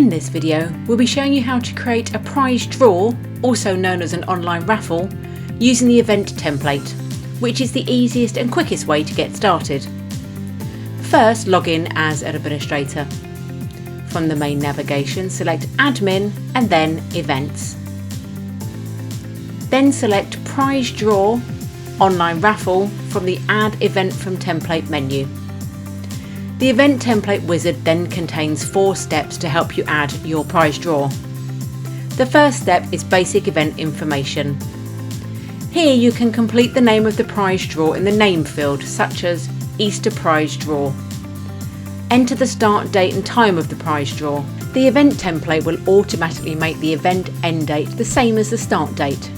In this video, we'll be showing you how to create a prize draw, also known as an online raffle, using the event template, which is the easiest and quickest way to get started. First, log in as an administrator. From the main navigation, select Admin and then Events. Then select Prize Draw Online Raffle from the Add Event from Template menu. The event template wizard then contains 4 steps to help you add your prize draw. The first step is basic event information. Here you can complete the name of the prize draw in the name field, such as Easter Prize Draw. Enter the start date and time of the prize draw. The event template will automatically make the event end date the same as the start date.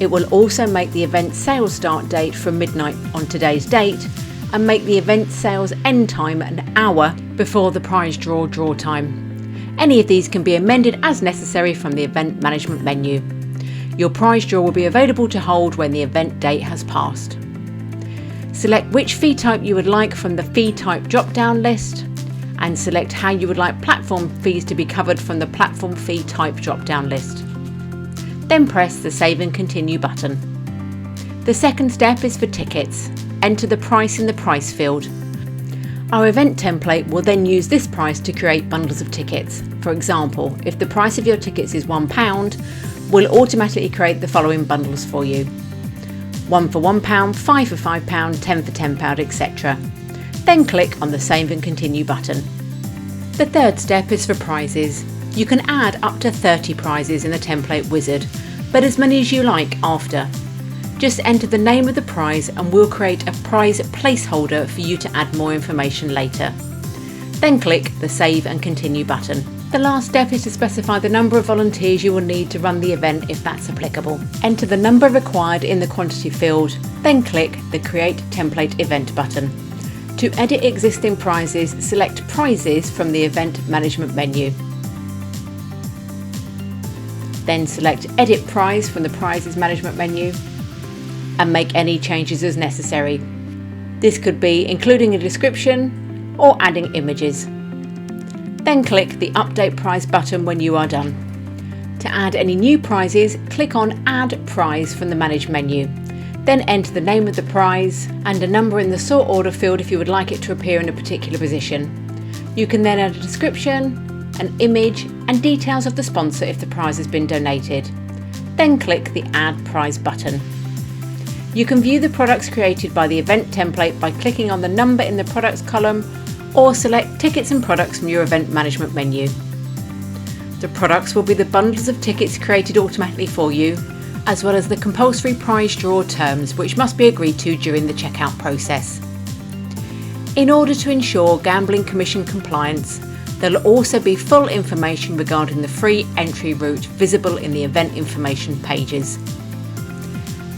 It will also make the event sales start date from midnight on today's date and make the event sales end time an hour before the prize draw time. Any of these can be amended as necessary from the event management menu. Your prize draw will be available to hold when the event date has passed. Select which fee type you would like from the fee type drop-down list and select how you would like platform fees to be covered from the platform fee type drop-down list. Then press the Save and Continue button. The second step is for tickets. Enter the price in the price field. Our event template will then use this price to create bundles of tickets. For example, if the price of your tickets is £1, we'll automatically create the following bundles for you: 1 for £1, 5 for £5, 10 for £10, etc. Then click on the Save and Continue button. The third step is for prizes. You can add up to 30 prizes in the template wizard, but as many as you like after. Just enter the name of the prize and we'll create a prize placeholder for you to add more information later. Then click the Save and Continue button. The last step is to specify the number of volunteers you will need to run the event if that's applicable. Enter the number required in the quantity field, then click the Create Template Event button. To edit existing prizes, select Prizes from the Event Management menu. Then select Edit Prize from the Prizes Management menu and make any changes as necessary. This could be including a description or adding images. Then click the Update Prize button when you are done. To add any new prizes, click on Add Prize from the Manage menu. Then enter the name of the prize and a number in the sort order field if you would like it to appear in a particular position. You can then add a description, an image and details of the sponsor if the prize has been donated. Then click the Add Prize button. You can view the products created by the event template by clicking on the number in the products column or select Tickets and Products from your event management menu. The products will be the bundles of tickets created automatically for you, as well as the compulsory prize draw terms which must be agreed to during the checkout process. In order to ensure Gambling Commission compliance, there will also be full information regarding the free entry route visible in the event information pages.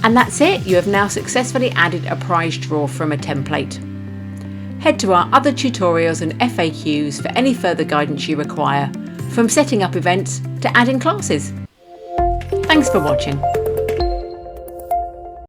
And that's it, you have now successfully added a prize draw from a template. Head to our other tutorials and FAQs for any further guidance you require, from setting up events to adding classes. Thanks for watching.